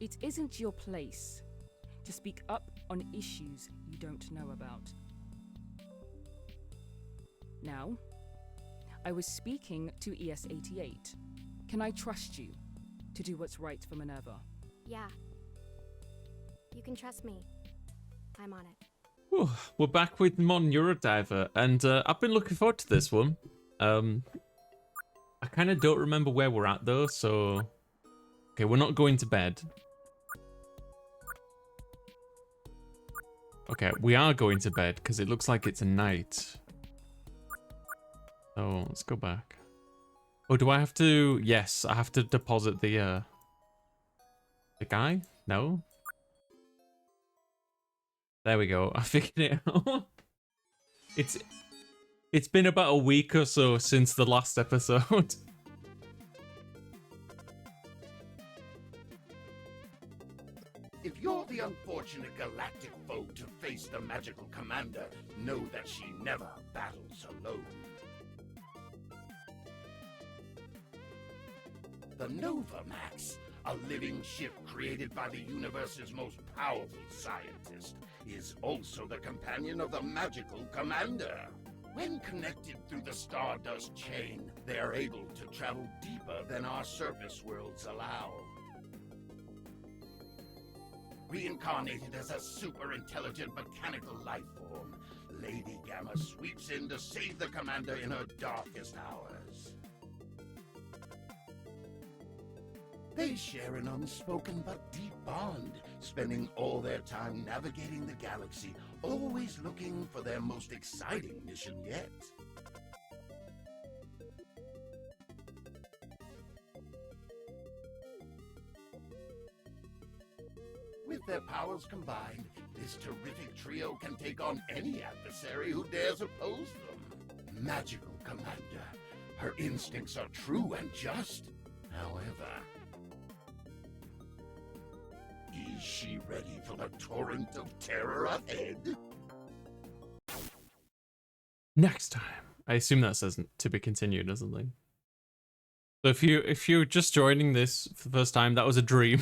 It isn't your place to speak up on issues you don't know about. Now, I was speaking to ES88. Can I trust you to do what's right for Minerva? Yeah. You can trust me. I'm on it. Whew, we're back with more Neurodiver, and I've been looking forward to this one. I kind of don't remember where we're at though, so... Okay, we're not going to bed. Okay, we are going to bed, because it looks like it's a night. So, let's go back. Oh, do I have to... Yes, I have to deposit the guy? No? There we go, I figured it out. It's been about a week or so since the last episode. If you're the unfortunate galactic foe to face the magical commander, know that she never battles alone. The Novamax, a living ship created by the universe's most powerful scientist, is also the companion of the magical commander. When connected through the Stardust chain, they are able to travel deeper than our surface worlds allow. Reincarnated as a super-intelligent mechanical life form, Lady Gamma sweeps in to save the commander in her darkest hours. They share an unspoken but deep bond, spending all their time navigating the galaxy, always looking for their most exciting mission yet. With their powers combined, this terrific trio can take on any adversary who dares oppose them. Magical commander. Her instincts are true and just. However, is she ready for the torrent of terror ahead? Next time. I assume that says to be continued, doesn't it? So if you're just joining this for the first time, that was a dream.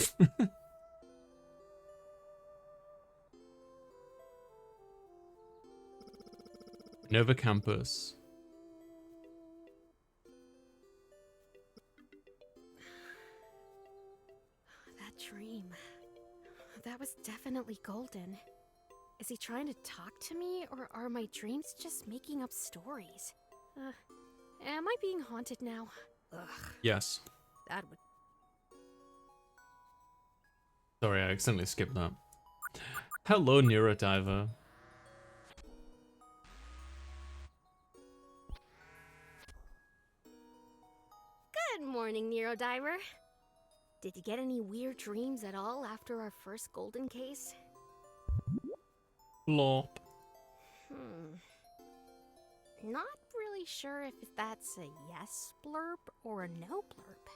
Nova Campus. That dream. That was definitely Golden. Is he trying to talk to me, or are my dreams just making up stories? Am I being haunted now? Ugh. Yes. That would... Sorry, I accidentally skipped that. Hello, Neurodiver. Good morning, Neurodiver. Did you get any weird dreams at all after our first Golden case? Blop. Not really sure if that's a yes blurb or a no blurb.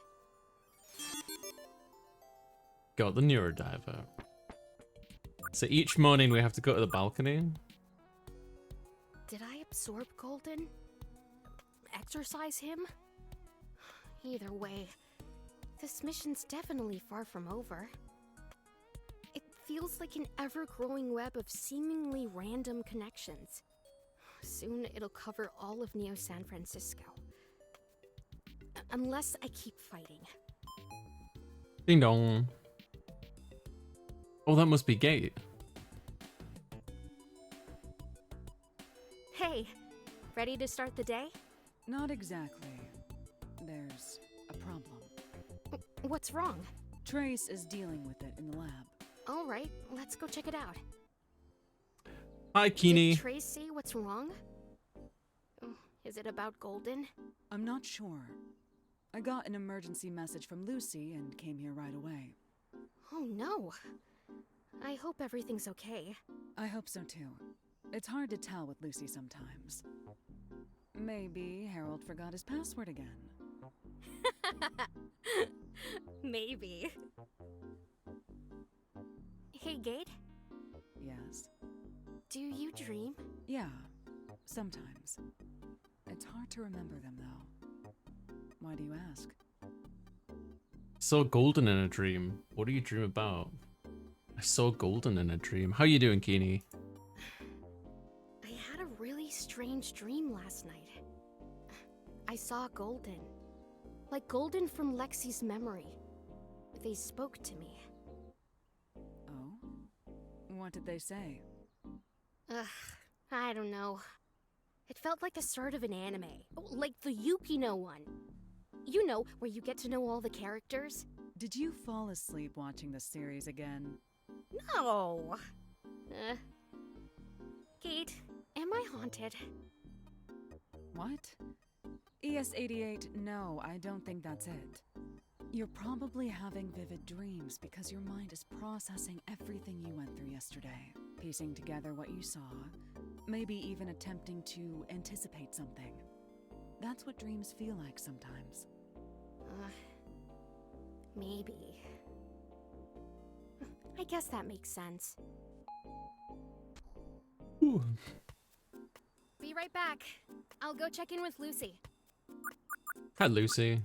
Got the Neurodiver. So each morning we have to go to the balcony. Did I absorb Golden? Exorcise him? Either way, this mission's definitely far from over. It feels like an ever-growing web of seemingly random connections. Soon it'll cover all of Neo San Francisco. Unless I keep fighting. Ding dong. Oh, that must be Gate. Hey, ready to start the day? Not exactly. There's a problem. What's wrong? Trace is dealing with it in the lab. All right, let's go check it out. Hi, Keeney. Did Trace say what's wrong? Is it about Golden? I'm not sure. I got an emergency message from Lucy and came here right away. Oh no. I hope everything's okay. I hope so too. It's hard to tell with Lucy sometimes. Maybe Harold forgot his password again. Maybe. Hey, Gate? Yes. Do you dream? Yeah, sometimes. It's hard to remember them though. Why do you ask? Saw golden in a dream. What do you dream about? I saw golden in a dream. How you doing, Keeney? I had a really strange dream last night. I saw Golden. Like Golden from Lexi's memory. They spoke to me. Oh? What did they say? Ugh, I don't know. It felt like the start of an anime. Like the Yukino one. You know, where you get to know all the characters? Did you fall asleep watching the series again? No! Kate, am I haunted? What? ES88, no, I don't think that's it. You're probably having vivid dreams because your mind is processing everything you went through yesterday, piecing together what you saw, maybe even attempting to anticipate something. That's what dreams feel like sometimes. Maybe. I guess that makes sense. Ooh. Be right back. I'll go check in with Lucy. Hi, Lucy.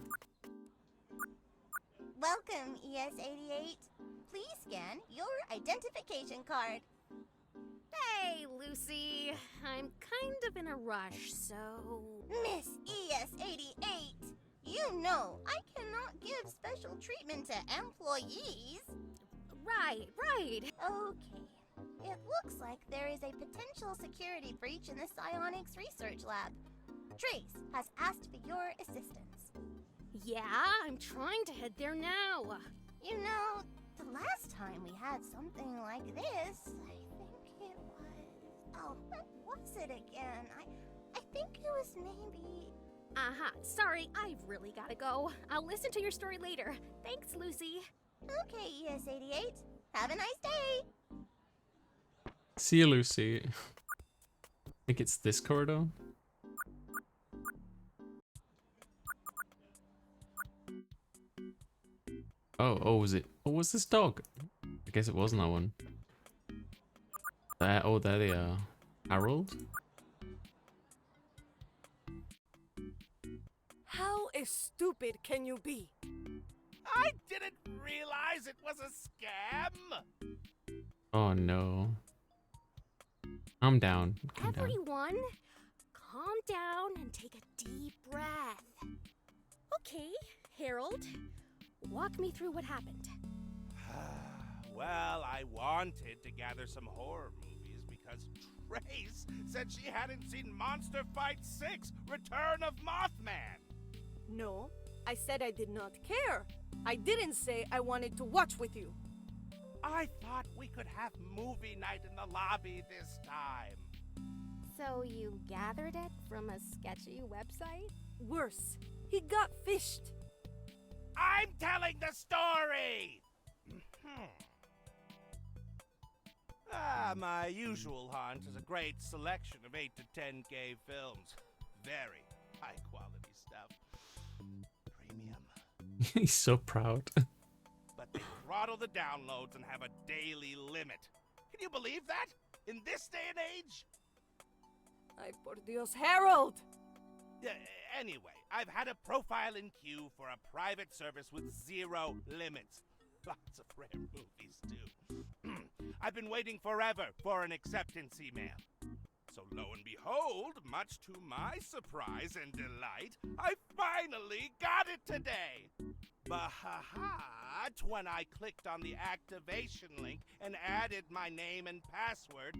Welcome, ES88. Please scan your identification card. Hey, Lucy. I'm kind of in a rush, so... Miss ES88, you know I cannot give special treatment to employees. Right. Okay. It looks like there is a potential security breach in the psionics research lab. Trace has asked for your assistance. Yeah, I'm trying to head there now. You know, the last time we had something like this, I think it was... Oh, what was it again? I think it was maybe... Sorry, I've really gotta go. I'll listen to your story later. Thanks, Lucy. Okay, ES88. Have a nice day. See you, Lucy. I think it's this corridor. Oh, was it? What was this dog? I guess it wasn't that one. There they are. Harold? How stupid can you be? I didn't realize it was a scam. Oh no. Calm down. Calm down. Everyone, calm down and take a deep breath. Okay, Harold, walk me through what happened. Well, I wanted to gather some horror movies because Trace said she hadn't seen Monster Fight 6 Return of Mothman. No, I said I did not care. I didn't say I wanted to watch with you. I thought we could have movie night in the lobby this time. So you gathered it from a sketchy website? Worse, he got fished. I'm telling the story! My usual haunt is a great selection of 8 to 10 gay films. Very high quality stuff. Premium. He's so proud. But they throttle the downloads and have a daily limit. Can you believe that? In this day and age? Ay, por Dios, Harold! Anyway, I've had a profile in queue for a private service with 0 limits. Lots of rare movies, too. I've been waiting forever for an acceptance email. So lo and behold, much to my surprise and delight, I finally got it today. But when I clicked on the activation link and added my name and password,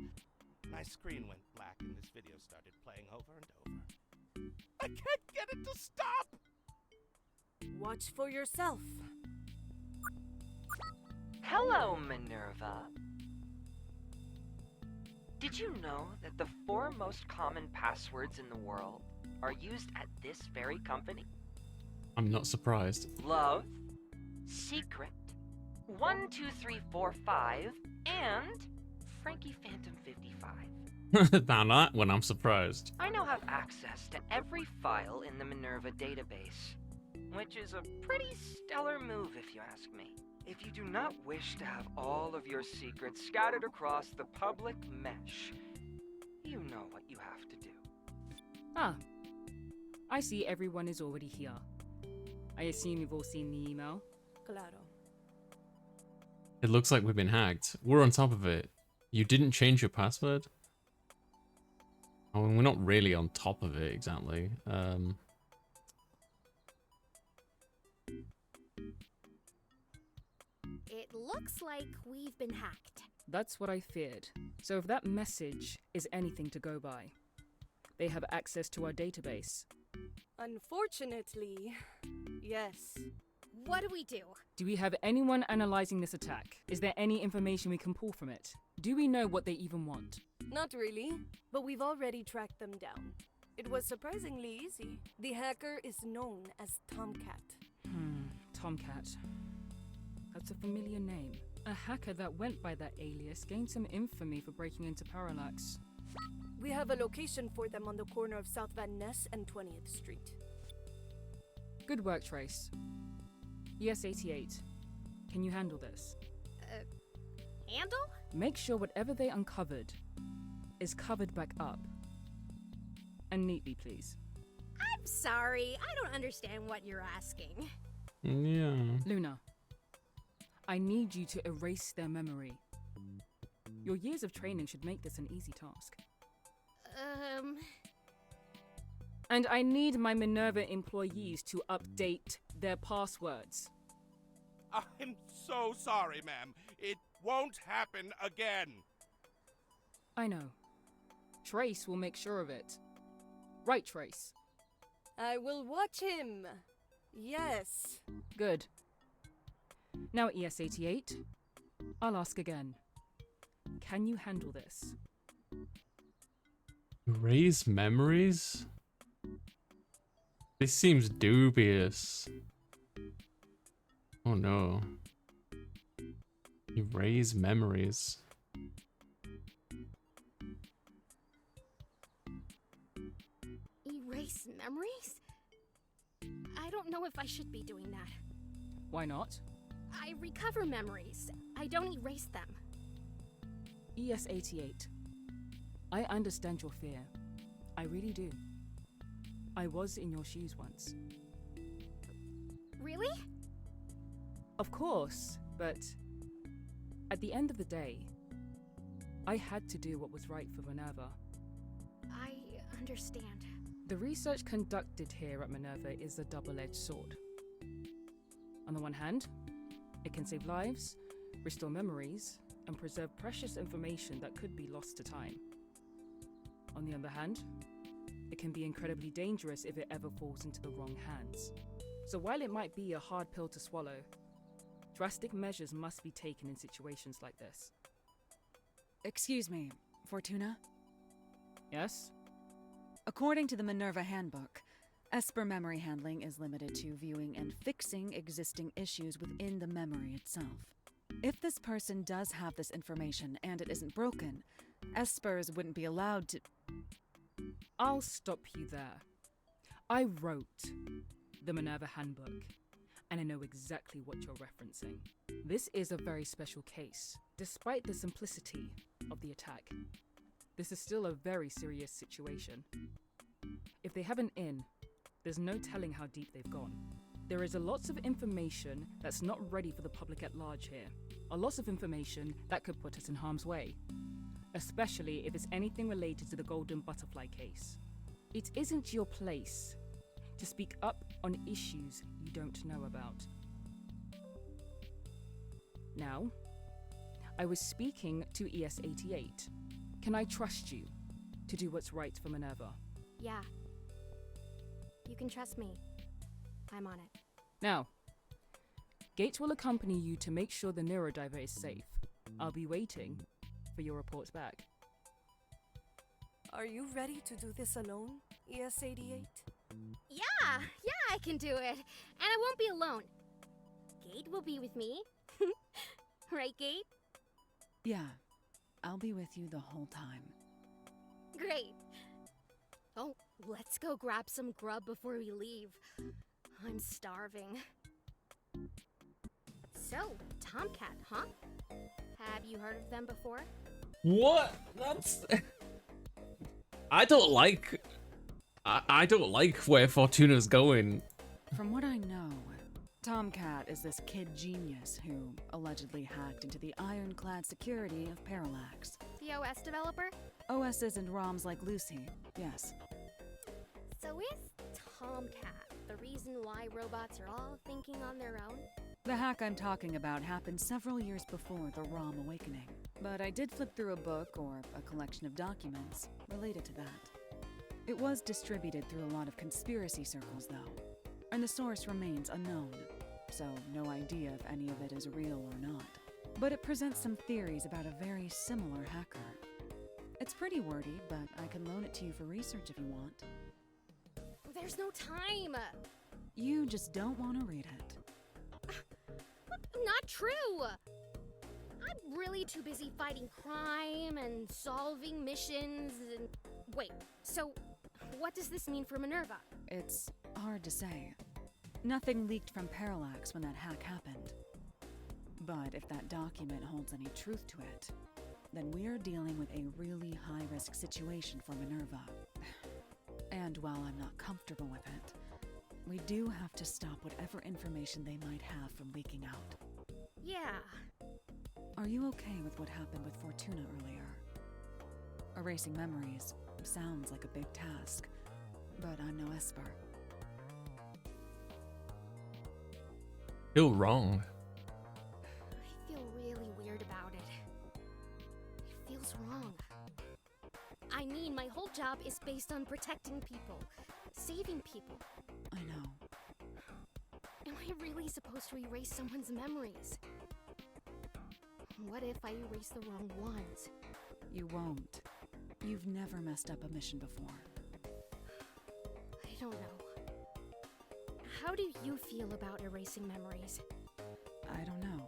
my screen went black and this video started playing over and over. I can't get it to stop! Watch for yourself. Hello, Minerva. Did you know that the 4 most common passwords in the world are used at this very company? I'm not surprised. Love, Secret, 12345, and Frankie Phantom 55. Now that one, I'm surprised. I now have access to every file in the Minerva database, which is a pretty stellar move if you ask me. If you do not wish to have all of your secrets scattered across the public mesh, you know what you have to do. Ah, I see everyone is already here. I assume you've all seen the email. Claro. It looks like we've been hacked. We're on top of it. You didn't change your password? I mean, we're not really on top of it exactly. It looks like we've been hacked. That's what I feared. So if that message is anything to go by, they have access to our database. Unfortunately, yes. What do we do? Do we have anyone analyzing this attack? Is there any information we can pull from it? Do we know what they even want? Not really, but we've already tracked them down. It was surprisingly easy. The hacker is known as Tomcat. Tomcat. That's a familiar name. A hacker that went by that alias gained some infamy for breaking into Parallax. We have a location for them on the corner of South Van Ness and 20th Street. Good work, Trace. ES-88, can you handle this? Handle? Make sure whatever they uncovered is covered back up. And neatly, please. I'm sorry, I don't understand what you're asking. Yeah. Luna, I need you to erase their memory. Your years of training should make this an easy task. And I need my Minerva employees to update their passwords. I'm so sorry, ma'am. It won't happen again. I know. Trace will make sure of it. Right, Trace? I will watch him. Yes. Good. Now, ES-88, I'll ask again. Can you handle this? Erase memories? This seems dubious. Oh no. Erase memories. Erase memories? I don't know if I should be doing that. Why not? I recover memories. I don't erase them. ES-88, I understand your fear. I really do. I was in your shoes once. Really? Of course, but at the end of the day, I had to do what was right for Minerva. I understand. The research conducted here at Minerva is a double-edged sword. On the one hand, it can save lives, restore memories, and preserve precious information that could be lost to time. On the other hand, it can be incredibly dangerous if it ever falls into the wrong hands. So while it might be a hard pill to swallow, drastic measures must be taken in situations like this. Excuse me, Fortuna? Yes? According to the Minerva Handbook, Esper memory handling is limited to viewing and fixing existing issues within the memory itself. If this person does have this information and it isn't broken, Espers wouldn't be allowed to... I'll stop you there. I wrote the Minerva Handbook, and I know exactly what you're referencing. This is a very special case. Despite the simplicity of the attack, this is still a very serious situation. If they have an in, there's no telling how deep they've gone. There is a lot of information that's not ready for the public at large here. A lot of information that could put us in harm's way, especially if it's anything related to the Golden Butterfly case. It isn't your place to speak up on issues you don't know about. Now, I was speaking to ES-88. Can I trust you to do what's right for Minerva? Yeah. You can trust me. I'm on it. Now, Gates will accompany you to make sure the Neurodiver is safe. I'll be waiting for your reports back. Are you ready to do this alone, ES-88? Yeah, I can do it. And I won't be alone. Gate will be with me. Right, Gate? Yeah, I'll be with you the whole time. Great. Oh, let's go grab some grub before we leave. I'm starving. So, Tomcat, huh? Have you heard of them before? What? That's... I don't like where Fortuna's going. From what I know, Tomcat is this kid genius who allegedly hacked into the ironclad security of Parallax. The OS developer? OSs and ROMs like Lucy, yes. So is Tomcat the reason why robots are all thinking on their own? The hack I'm talking about happened several years before the ROM awakening. But I did flip through a book or a collection of documents related to that. It was distributed through a lot of conspiracy circles, though, and the source remains unknown, so no idea if any of it is real or not. But it presents some theories about a very similar hacker. It's pretty wordy, but I can loan it to you for research if you want. There's no time! You just don't want to read it. Not true! I'm really too busy fighting crime and solving missions and... Wait, so what does this mean for Minerva? It's hard to say. Nothing leaked from Parallax when that hack happened. But if that document holds any truth to it, then we're dealing with a really high-risk situation for Minerva. And while I'm not comfortable with it, we do have to stop whatever information they might have from leaking out. Yeah. Are you okay with what happened with Fortuna earlier? Erasing memories sounds like a big task, but I'm no Esper. Feel wrong. I feel really weird about it. It feels wrong. I mean, my whole job is based on protecting people, saving people. I know. Am I really supposed to erase someone's memories? What if I erase the wrong ones? You won't. You've never messed up a mission before. I don't know. How do you feel about erasing memories? I don't know.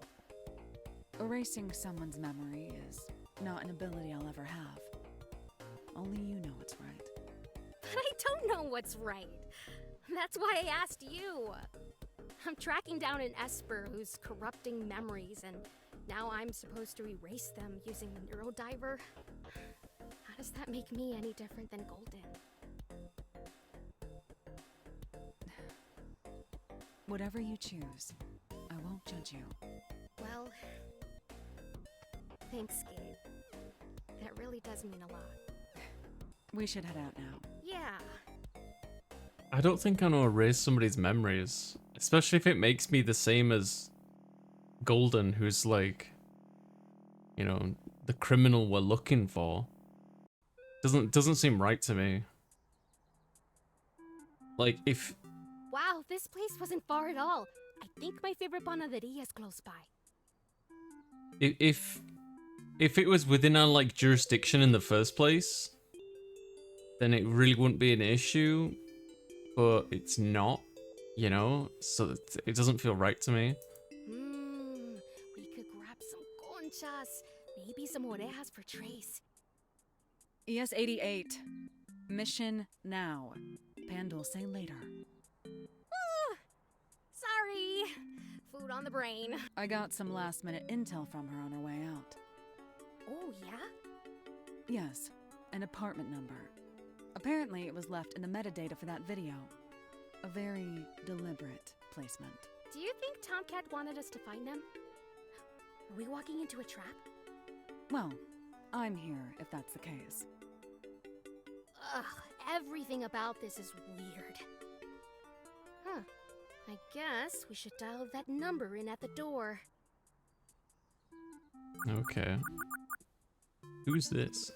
Erasing someone's memory is not an ability I'll ever have. Only you know what's right. But I don't know what's right. That's why I asked you. I'm tracking down an Esper who's corrupting memories, and now I'm supposed to erase them using the Neurodiver. How does that make me any different than Golden? Whatever you choose, I won't judge you. Well, thanks, Gabe. That really does mean a lot. We should head out now. Yeah. I don't think I know erase somebody's memories, especially if it makes me the same as Golden, who's like, you know, the criminal we're looking for. Doesn't seem right to me. Like if Wow, this place wasn't far at all. I think my favorite panaderia is close by. if it was within our like jurisdiction in the first place, then it really wouldn't be an issue. But it's not, you know, so it doesn't feel right to me. We could grab some conchas, maybe some orejas for Trace. ES-88. Mission now. Pandul, say later. Sorry. Food on the brain. I got some last-minute intel from her on her way out. Oh, yeah? Yes, an apartment number. Apparently, it was left in the metadata for that video. A very deliberate placement. Do you think Tomcat wanted us to find them? Are we walking into a trap? Well, I'm here if that's the case. Ugh, everything about this is weird. Huh. I guess we should dial that number in at the door. Okay. Who's this?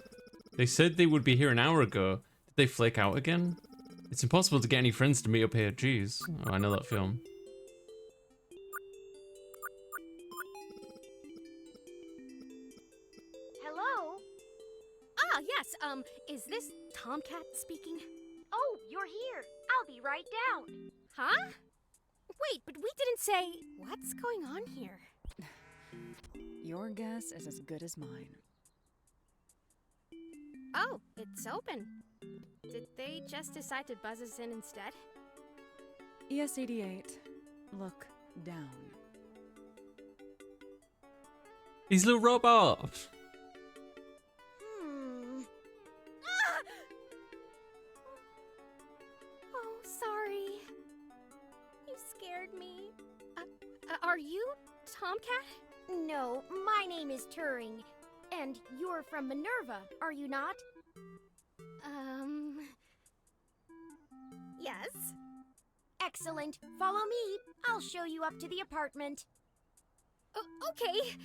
They said they would be here an hour ago. Did they flake out again? It's impossible to get any friends to meet up here. Jeez. Oh, I know that film. Hello? Ah, yes, is this Tomcat speaking? Oh, you're here. I'll be right down. Huh? Wait, but we didn't say... What's going on here? Your guess is as good as mine. Oh, it's open. Did they just decide to buzz us in instead? ES-88, look down. He's a little robot! Ah! Oh, sorry. You scared me. Turing. And you're from Minerva, are you not? Yes. Excellent. Follow me. I'll show you up to the apartment. Okay.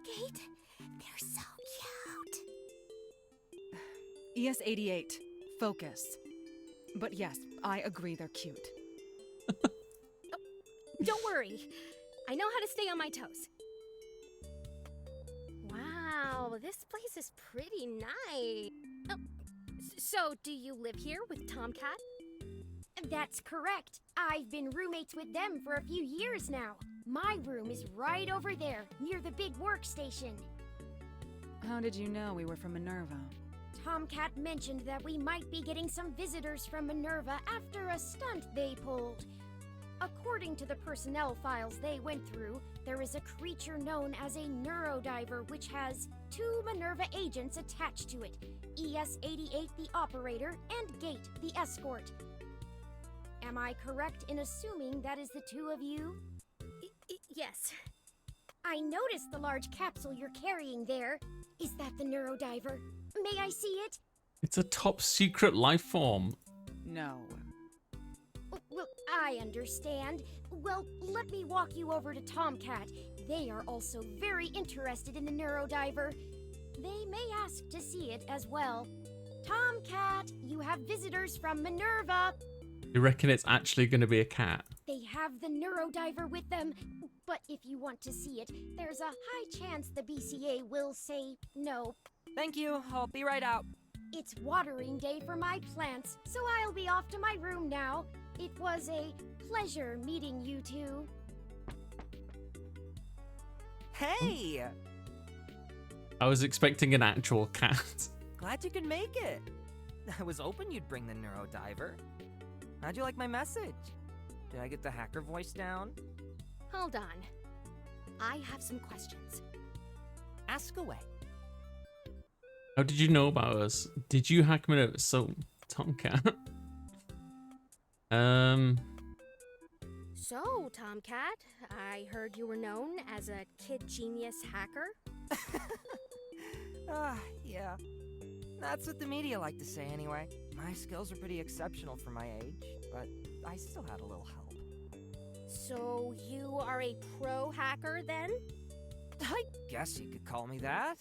Gate, they're so cute. ES88, focus. But yes, I agree they're cute. Don't worry. I know how to stay on my toes. Wow, this place is pretty nice. Oh, so, do you live here with Tomcat? That's correct. I've been roommates with them for a few years now. My room is right over there, near the big workstation. How did you know we were from Minerva? Tomcat mentioned that we might be getting some visitors from Minerva after a stunt they pulled. According to the personnel files they went through, there is a creature known as a Neurodiver which has 2 Minerva agents attached to it, ES88 the operator and Gate the escort. Am I correct in assuming that is the 2 of you? Yes. I noticed the large capsule you're carrying there. Is that the Neurodiver? May I see it? It's a top secret life form. No. Well, I understand. Well, let me walk you over to Tomcat. They are also very interested in the Neurodiver. They may ask to see it as well. Tomcat, you have visitors from Minerva. You reckon it's actually going to be a cat? They have the Neurodiver with them, but if you want to see it, there's a high chance the BCA will say no. Thank you. I'll be right out. It's watering day for my plants, so I'll be off to my room now. It was a pleasure meeting you two. Hey! I was expecting an actual cat. Glad you could make it. I was hoping you'd bring the Neurodiver. How'd you like my message? Did I get the hacker voice down? Hold on. I have some questions. Ask away. How did you know about us? Did you hack me? So, Tomcat. So, Tomcat, I heard you were known as a kid genius hacker. Yeah. That's what the media like to say anyway. My skills are pretty exceptional for my age, but I still had a little help. So, you are a pro hacker then? I guess you could call me that.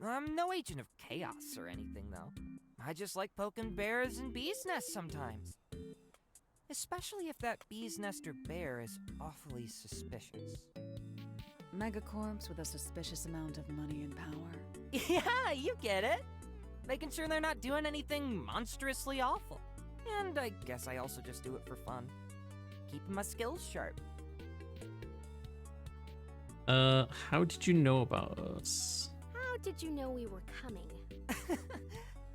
I'm no agent of chaos or anything, though. I just like poking bears and bees' nests sometimes. Especially if that bee's nest or bear is awfully suspicious. Megacorps with a suspicious amount of money and power. Yeah, you get it. Making sure they're not doing anything monstrously awful. And I guess I also just do it for fun. Keeping my skills sharp. How did you know about us? How did you know we were coming?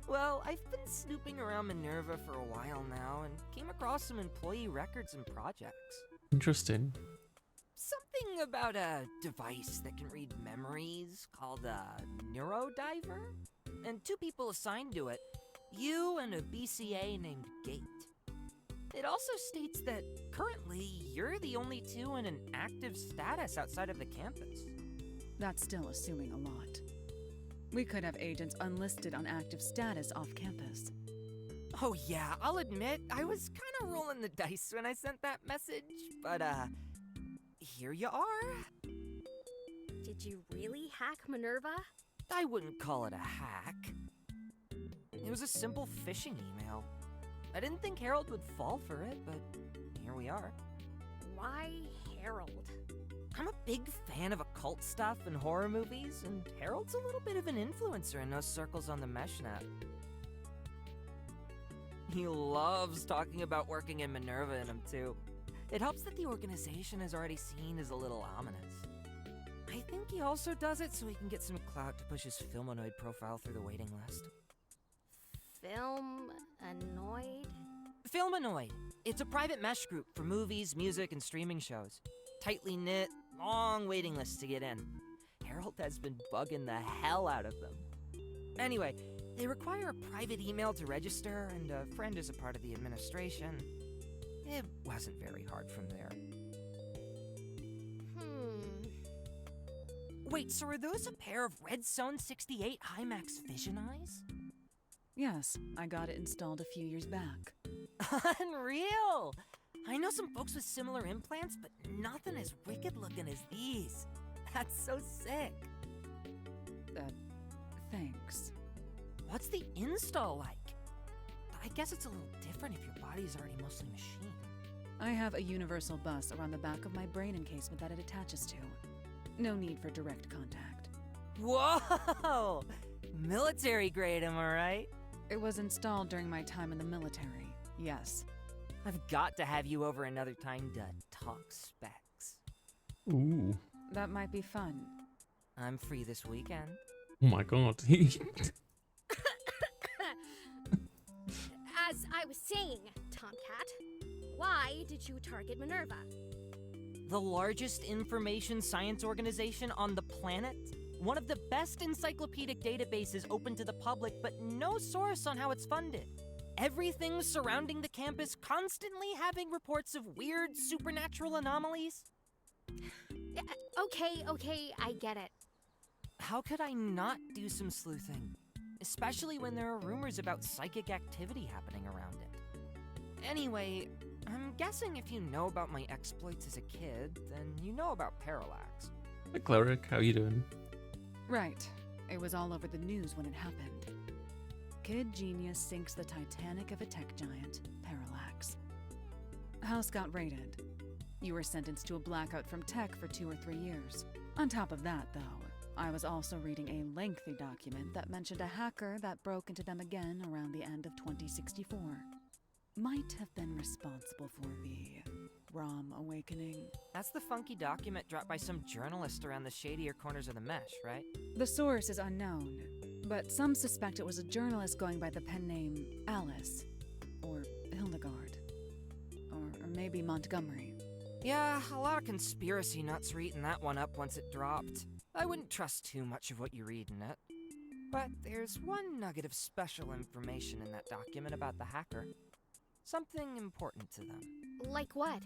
Well, I've been snooping around Minerva for a while now and came across some employee records and projects. Interesting. Something about a device that can read memories called a Neurodiver? And 2 people assigned to it, you and a BCA named Gate. It also states that currently you're the only 2 in an active status outside of the campus. That's still assuming a lot. We could have agents unlisted on active status off campus. Oh yeah, I'll admit, I was kind of rolling the dice when I sent that message, but here you are. Did you really hack Minerva? I wouldn't call it a hack. It was a simple phishing email. I didn't think Harold would fall for it, but here we are. Why Harold? I'm a big fan of occult stuff and horror movies, and Harold's a little bit of an influencer in those circles on the MeshNet. He loves talking about working in Minerva in him, too. It helps that the organization is already seen as a little ominous. I think he also does it so he can get some clout to push his Filmonoid profile through the waiting list. Filmonoid? Filmonoid. It's a private mesh group for movies, music, and streaming shows. Tightly knit, long waiting lists to get in. Harold has been bugging the hell out of them. Anyway, they require a private email to register, and a friend is a part of the administration. It wasn't very hard from there. Wait, so are those a pair of Red Zone 68 HiMax Vision eyes? Yes, I got it installed a few years back. Unreal! I know some folks with similar implants, but nothing as wicked looking as these. That's so sick. Thanks. What's the install like? I guess it's a little different if your body is already mostly machine. I have a universal bus around the back of my brain encasement that it attaches to. No need for direct contact. Whoa! Military grade, am I right? It was installed during my time in the military, yes. I've got to have you over another time to talk specs. Ooh. That might be fun. I'm free this weekend. Oh my god. As I was saying, Tomcat, why did you target Minerva? The largest information science organization on the planet? One of the best encyclopedic databases open to the public, but no source on how it's funded. Everything surrounding the campus constantly having reports of weird supernatural anomalies. Okay, I get it. How could I not do some sleuthing? Especially when there are rumors about psychic activity happening around it. Anyway, I'm guessing if you know about my exploits as a kid, then you know about Parallax. Hi, Cleric. How you doing? Right. It was all over the news when it happened. Kid genius sinks the Titanic of a tech giant, Parallax. House got raided. You were sentenced to a blackout from tech for 2 or 3 years. On top of that, though, I was also reading a lengthy document that mentioned a hacker that broke into them again around the end of 2064. Might have been responsible for the ROM awakening. That's the funky document dropped by some journalist around the shadier corners of the mesh, right? The source is unknown, but some suspect it was a journalist going by the pen name Alice, or Hildegard, or maybe Montgomery. Yeah, a lot of conspiracy nuts were eating that one up once it dropped. I wouldn't trust too much of what you read in it. But there's one nugget of special information in that document about the hacker. Something important to them. Like what?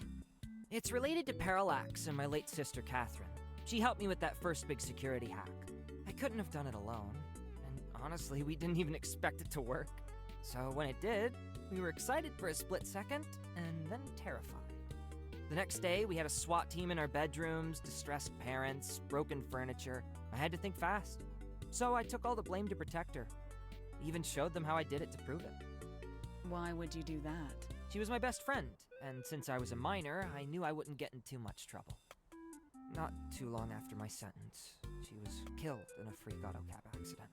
It's related to Parallax and my late sister Catherine. She helped me with that first big security hack. I couldn't have done it alone. And honestly, we didn't even expect it to work. So when it did, we were excited for a split second, and then terrified. The next day, we had a SWAT team in our bedrooms, distressed parents, broken furniture. I had to think fast. So I took all the blame to protect her. Even showed them how I did it to prove it. Why would you do that? She was my best friend, and since I was a minor, I knew I wouldn't get in too much trouble. Not too long after my sentence, she was killed in a freak auto cab accident.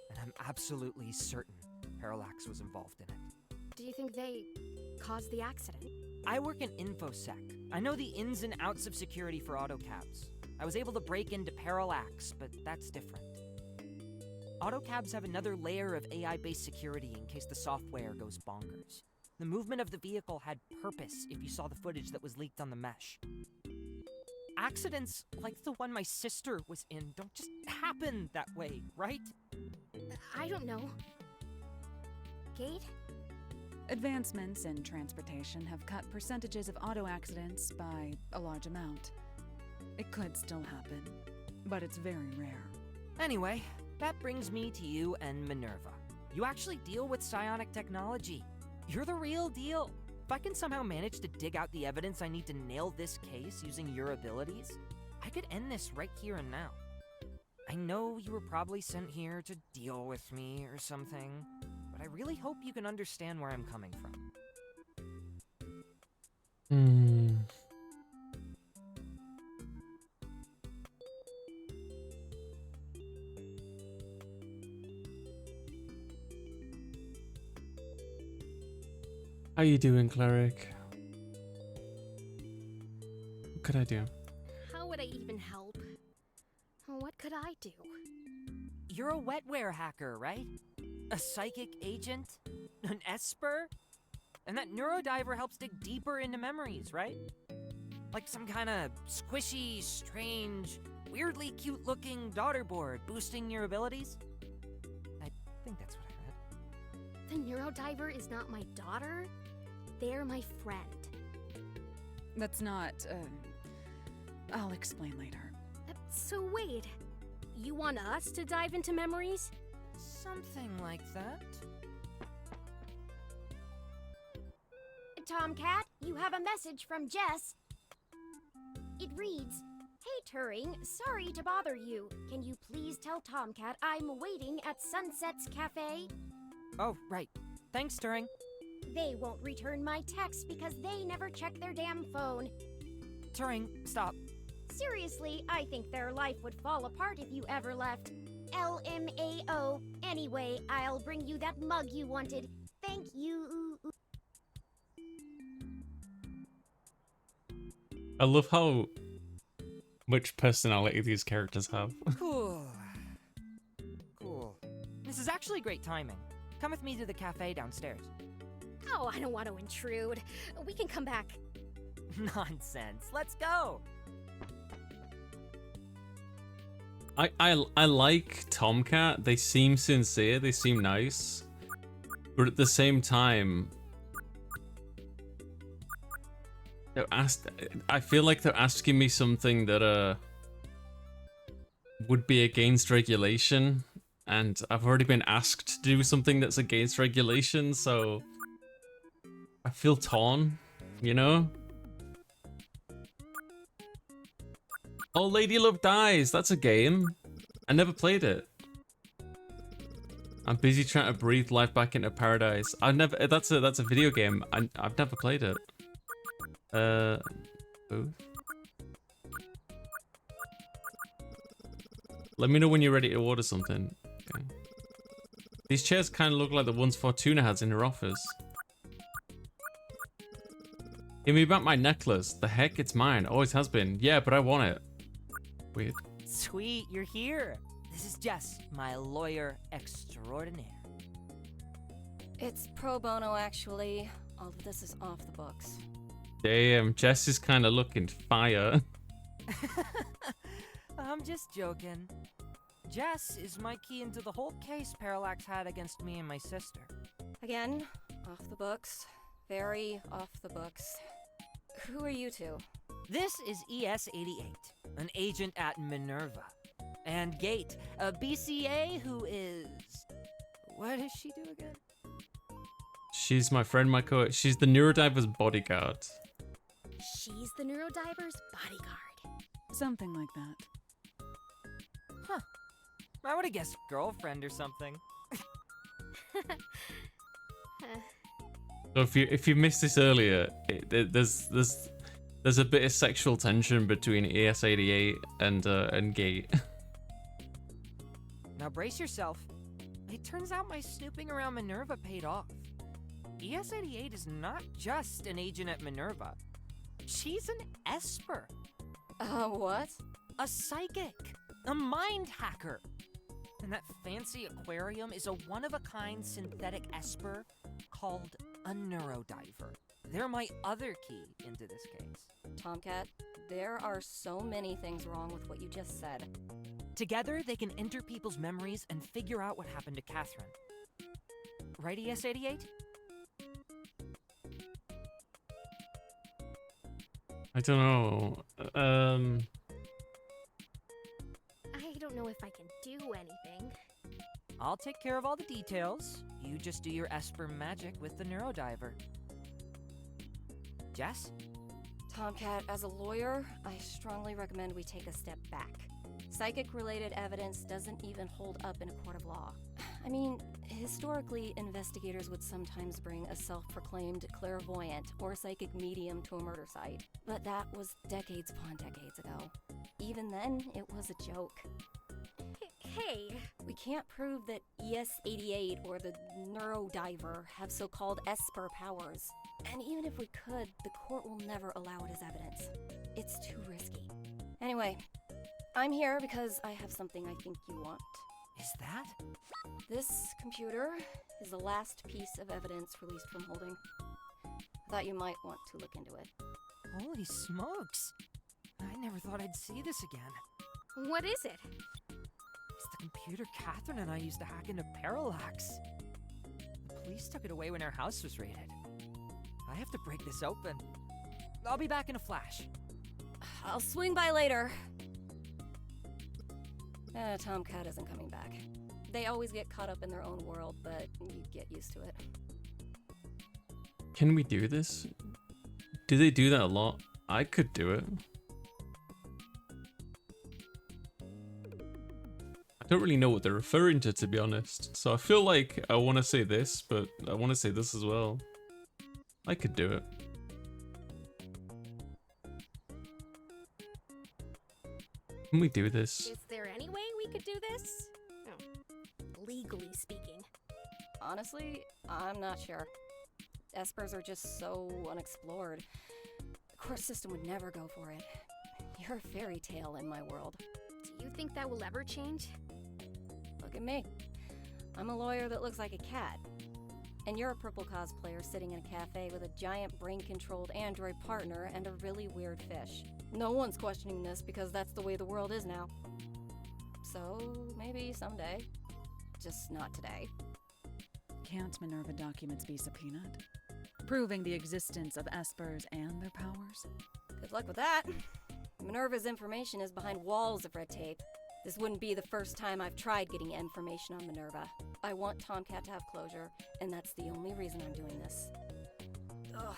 And I'm absolutely certain Parallax was involved in it. Do you think they caused the accident? I work in InfoSec. I know the ins and outs of security for autocabs. I was able to break into Parallax, but that's different. Autocabs have another layer of AI-based security in case the software goes bonkers. The movement of the vehicle had purpose if you saw the footage that was leaked on the mesh. Accidents like the one my sister was in don't just happen that way, right? I don't know. Gate? Advancements in transportation have cut percentages of auto accidents by a large amount. It could still happen, but it's very rare. Anyway, that brings me to you and Minerva. You actually deal with psionic technology. You're the real deal. If I can somehow manage to dig out the evidence I need to nail this case using your abilities, I could end this right here and now. I know you were probably sent here to deal with me or something, but I really hope you can understand where I'm coming from. How you doing, Cleric? What could I do? How would I even help? What could I do? You're a wetware hacker, right? A psychic agent? An esper? And that Neurodiver helps dig deeper into memories, right? Like some kind of squishy, strange, weirdly cute-looking daughter board boosting your abilities? I think that's what I read. The Neurodiver is not my daughter? They're my friend. That's not, I'll explain later. So wait, you want us to dive into memories? Something like that. Tomcat, you have a message from Jess. It reads, "Hey Turing, sorry to bother you. Can you please tell Tomcat I'm waiting at Sunset's Cafe?" Oh, right. Thanks, Turing. They won't return my text because they never check their damn phone. Turing, stop. Seriously, I think their life would fall apart if you ever left. LMAO. Anyway, I'll bring you that mug you wanted. Thank you. I love how much personality these characters have. Cool. Cool. This is actually great timing. Come with me to the cafe downstairs. Oh, I don't want to intrude. We can come back. Nonsense. Let's go. I like Tomcat. They seem sincere. They seem nice. But at the same time, I feel like they're asking me something that would be against regulation, and I've already been asked to do something that's against regulation, so I feel torn, you know? Oh, Lady Love Dies. That's a game. I never played it. I'm busy trying to breathe life back into paradise. I've never. That's a video game. I've never played it. Booth. Let me know when you're ready to order something. Okay. These chairs kind of look like the ones Fortuna has in her office. Give me back my necklace. The heck, it's mine. Always has been. Yeah, but I want it. Weird. Sweet, you're here. This is Jess, my lawyer extraordinaire. It's pro bono, actually. All of this is off the books. Damn, Jess is kind of looking fire. I'm just joking. Jess is my key into the whole case Parallax had against me and my sister. Again, off the books. Very off the books. Who are you two? This is ES-88, an agent at Minerva. And Gate, a BCA who is... What does she do again? She's my friend, my she's the Neurodiver's bodyguard. She's the Neurodiver's bodyguard. Something like that. Huh. I would have guessed girlfriend or something. So if you missed this earlier, there's a bit of sexual tension between ES-88 and Gate. Now brace yourself. It turns out my snooping around Minerva paid off. ES-88 is not just an agent at Minerva. She's an Esper. What? A psychic. A mind hacker. And that fancy aquarium is a one-of-a-kind synthetic Esper called a Neurodiver. They're my other key into this case. Tomcat, there are so many things wrong with what you just said. Together, they can enter people's memories and figure out what happened to Catherine. Right, ES-88? I don't know. I don't know if I can do anything. I'll take care of all the details. You just do your Esper magic with the Neurodiver. Jess? Tomcat, as a lawyer, I strongly recommend we take a step back. Psychic-related evidence doesn't even hold up in a court of law. I mean, historically, investigators would sometimes bring a self-proclaimed clairvoyant or psychic medium to a murder site. But that was decades upon decades ago. Even then, it was a joke. Hey, We can't prove that ES-88 or the Neurodiver have so-called Esper powers. And even if we could, the court will never allow it as evidence. It's too risky. Anyway, I'm here because I have something I think you want. Is that? This computer is the last piece of evidence released from Holding. I thought you might want to look into it. Holy smokes! I never thought I'd see this again. what is it? It's the computer Catherine and I used to hack into Parallax. The police took it away when our house was raided. I have to break this open. I'll be back in a flash. I'll swing by later. Tomcat isn't coming back. They always get caught up in their own world, but you get used to it. Can we do this? Do they do that a lot? I could do it. I don't really know what they're referring to be honest. So I feel like I want to say this, but I want to say this as well. I could do it. Can we do this? Is there any way we could do this? Oh, legally speaking. Honestly, I'm not sure. Espers are just so unexplored. The court system would never go for it. You're a fairy tale in my world. Do you think that will ever change? Look at me. I'm a lawyer that looks like a cat. And you're a purple cosplayer sitting in a cafe with a giant brain-controlled android partner and a really weird fish. No one's questioning this because that's the way the world is now. So, maybe someday. Just not today. Can't Minerva documents be subpoenaed? Proving the existence of espers and their powers? Good luck with that. Minerva's information is behind walls of red tape. This wouldn't be the first time I've tried getting information on Minerva. I want Tomcat to have closure, and that's the only reason I'm doing this. Ugh,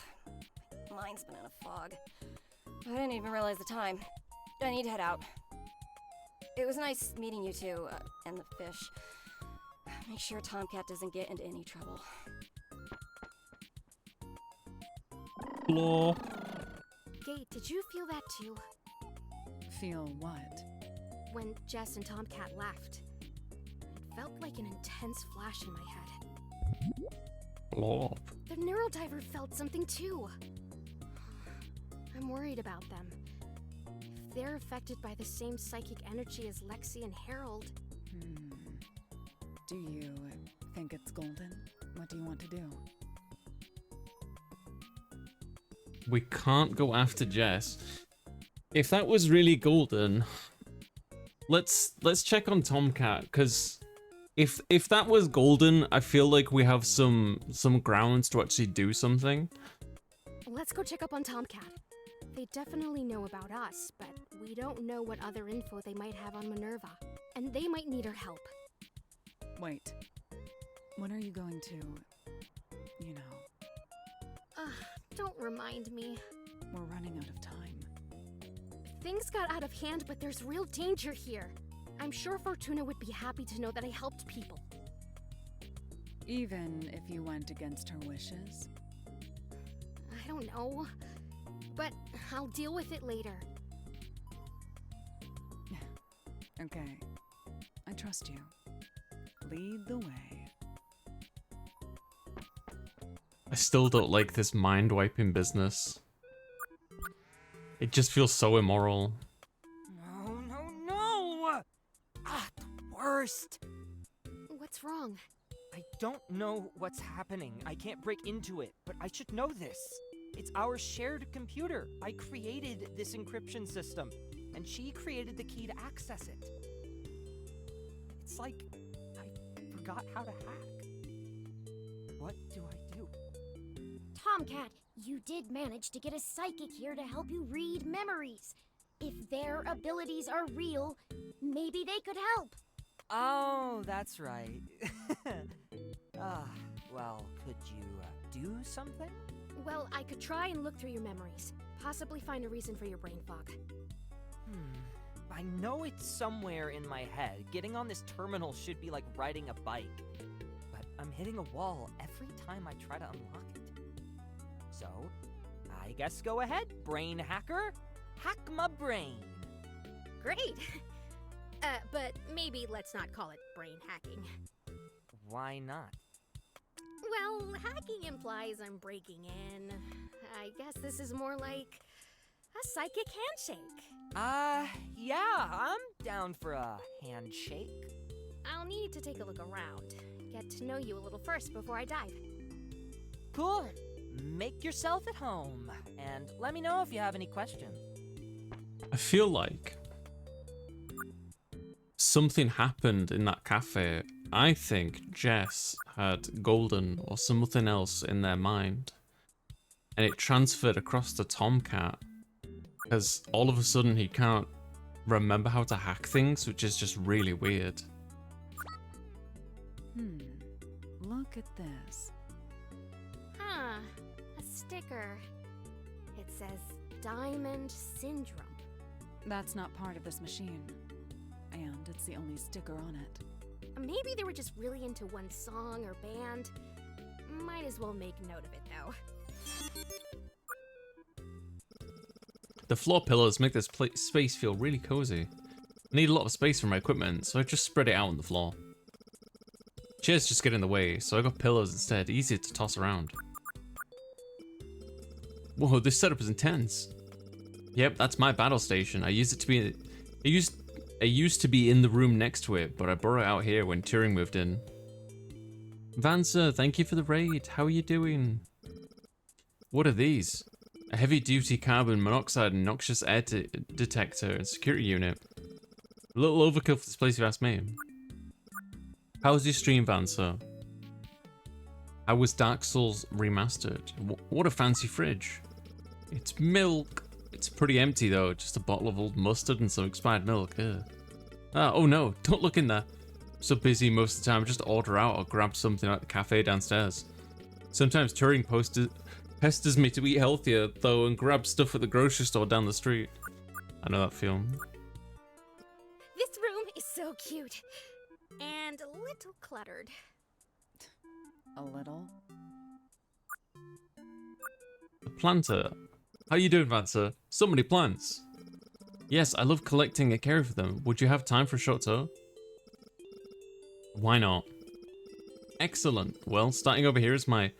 my mind's been in a fog. I didn't even realize the time. I need to head out. It was nice meeting you two, and the fish. Make sure Tomcat doesn't get into any trouble. Law. Gate, did you feel that too? Feel what? When Jess and Tomcat left. It felt like an intense flash in my head. Law. The Neurodiver felt something too. I'm worried about them. If they're affected by the same psychic energy as Lexi and Harold... Do you think it's golden? What do you want to do? We can't go after Jess. If that was really golden, let's check on Tomcat, because if that was golden, I feel like we have some grounds to actually do something. Let's go check up on Tomcat. They definitely know about us, but we don't know what other info they might have on Minerva. And they might need our help. Wait. When are you going to... you know... Don't remind me. We're running out of time. Things got out of hand, but there's real danger here. I'm sure Fortuna would be happy to know that I helped people. Even if you went against her wishes? I don't know. But I'll deal with it later. Okay. I trust you. Lead the way. I still don't like this mind-wiping business. It just feels so immoral. No! Ah, the worst! What's wrong? I don't know what's happening. I can't break into it, but I should know this. It's our shared computer. I created this encryption system, and she created the key to access it. It's like I forgot how to hack. What do I do? Tomcat, you did manage to get a psychic here to help you read memories. If their abilities are real, maybe they could help. Oh, that's right. Well, could you do something? Well, I could try and look through your memories. Possibly find a reason for your brain fog. I know it's somewhere in my head. Getting on this terminal should be like riding a bike. But I'm hitting a wall every time I try to unlock it. So, I guess go ahead, brain hacker. Hack my brain. Great! But maybe let's not call it brain hacking. Why not? Well, hacking implies I'm breaking in. I guess this is more like a psychic handshake. Yeah, I'm down for a handshake. I'll need to take a look around. Get to know you a little first before I dive. Cool. Make yourself at home, and let me know if you have any questions. I feel like something happened in that cafe. I think Jess had golden or something else in their mind, and it transferred across to Tomcat, because all of a sudden he can't remember how to hack things, which is just really weird. Look at this. Huh. A sticker. It says Diamond Syndrome. That's not part of this machine. And it's the only sticker on it. Maybe they were just really into one song or band. Might as well make note of it, though. The floor pillars make this space feel really cozy. I need a lot of space for my equipment, so I just spread it out on the floor. Chairs just get in the way, so I got pillows instead, easier to toss around. Whoa, this setup is intense. Yep, that's my battle station. I used to be in the room next to it, but I brought it out here when Turing moved in. Vansa, thank you for the raid. How are you doing? What are these? A heavy-duty carbon monoxide and noxious air detector and security unit. A little overkill for this place if you ask me. How was your stream, Vansa? How was Dark Souls Remastered? What a fancy fridge. It's milk. It's pretty empty though, just a bottle of old mustard and some expired milk. Oh no, don't look in there. I'm so busy most of the time, I just order out or grab something at the cafe downstairs. Sometimes Turing pesters me to eat healthier though and grab stuff at the grocery store down the street. I know that feeling. This room is so cute. And a little cluttered. A little? The planter. How you doing, Vansa? So many plants. Yes, I love collecting and caring for them. Would you have time for a short tour? Why not? Excellent. Well, starting over here is my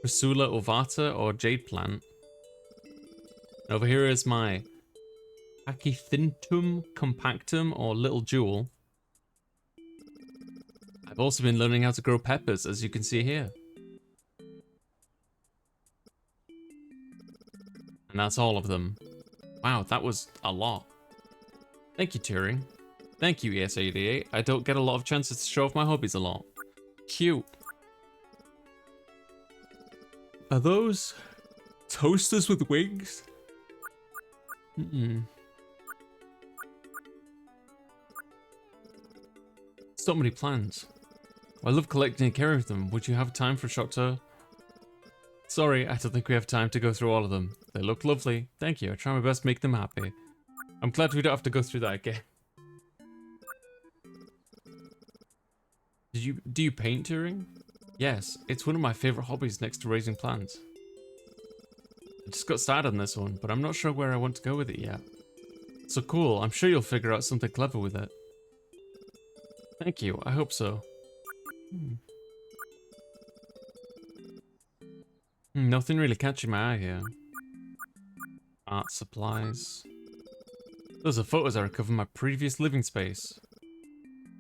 Priscilla ovata or jade plant. Over here is my Pachythintum compactum or little jewel. I've also been learning how to grow peppers, as you can see here. And that's all of them. Wow, that was a lot. Thank you, Turing. Thank you, ES88. I don't get a lot of chances to show off my hobbies a lot. Cute. Are those toasters with wings? So many plants. I love collecting and caring for them. Would you have time for a short tour? Sorry, I don't think we have time to go through all of them. They look lovely. Thank you. I try my best to make them happy. I'm glad we don't have to go through that again. Do you paint, Turing? Yes, it's one of my favorite hobbies next to raising plants. I just got started on this one, but I'm not sure where I want to go with it yet. So cool. I'm sure you'll figure out something clever with it. Thank you. I hope so. Nothing really catching my eye here. Art supplies. Those are photos I recovered from my previous living space.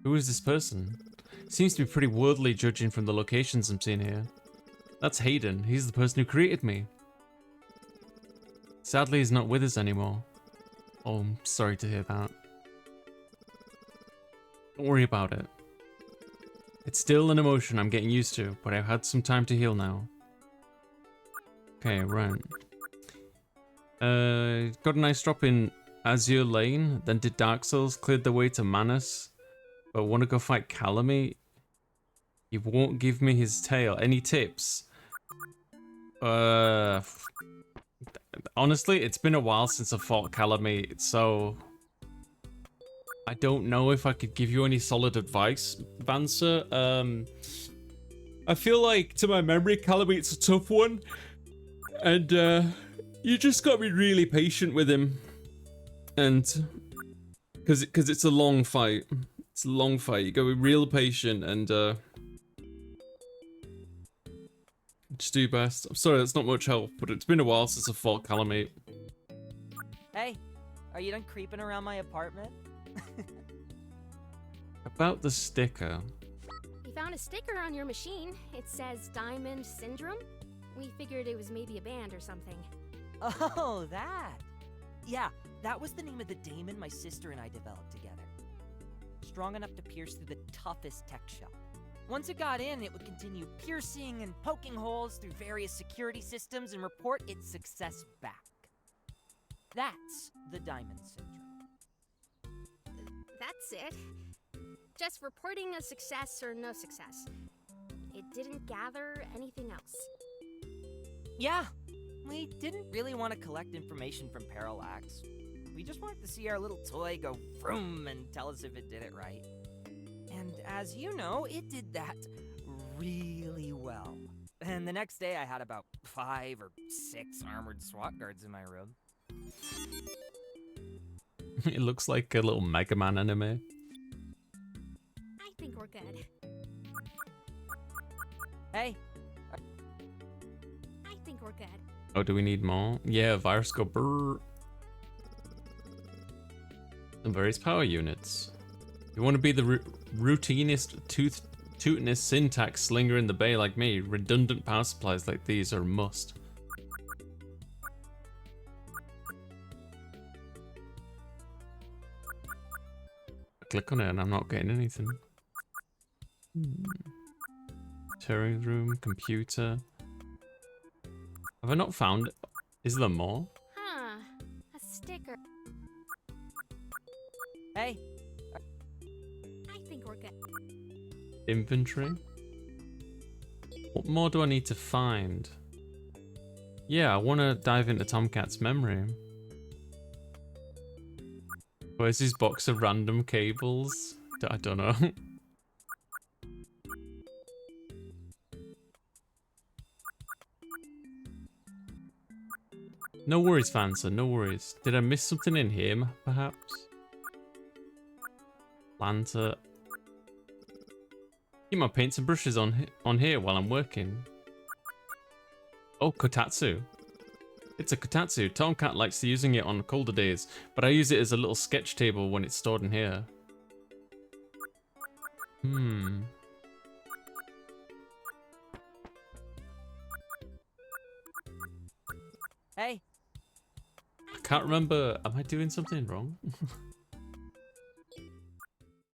Who is this person? Seems to be pretty worldly judging from the locations I'm seeing here. That's Hayden. He's the person who created me. Sadly, he's not with us anymore. Oh, I'm sorry to hear that. Don't worry about it. It's still an emotion I'm getting used to, but I've had some time to heal now. Okay, right. Got a nice drop in Azure Lane, then did Dark Souls, cleared the way to Manus, but want to go fight Calamite. He won't give me his tail. Any tips? Honestly, it's been a while since I fought Calamite, so I don't know if I could give you any solid advice, Vansa. I feel like, to my memory, Calamite's a tough one. And, you just gotta be really patient with him. And, cause it's a long fight. It's a long fight, you gotta be real patient and, just do your best. I'm sorry, that's not much help, but it's been a while since I fought Calamite. Hey, are you done creeping around my apartment? About the sticker. We found a sticker on your machine. It says Diamond Syndrome. We figured it was maybe a band or something. Oh, that. Yeah, that was the name of the daemon my sister and I developed together. Strong enough to pierce through the toughest tech shell. Once it got in, it would continue piercing and poking holes through various security systems and report its success back. That's the Diamond Syndrome. That's it. Just reporting a success or no success. It didn't gather anything else. Yeah, we didn't really want to collect information from Parallax. We just wanted to see our little toy go vroom and tell us if it did it right. And as you know, it did that really well. And the next day I had about 5 or 6 armored SWAT guards in my room. It looks like a little Mega Man anime. I think we're good. Hey, I think we're good. Oh, do we need more? Yeah, virus go brrr. And various power units. You want to be the routinist, tootinest syntax slinger in the bay like me, redundant power supplies like these are a must. I click on it and I'm not getting anything. Turing room, computer. Have I not found it? Is there more? Huh. A sticker. hey, I think we're good. Inventory? What more do I need to find? Yeah, I want to dive into Tomcat's memory. Where's his box of random cables? I don't know. No worries, Fancer, no worries. Did I miss something in here, perhaps? Lanta. Keep my paints and brushes on here while I'm working. Oh, kotatsu. It's a kotatsu. Tomcat likes using it on colder days, but I use it as a little sketch table when it's stored in here. hey. I can't remember. Am I doing something wrong?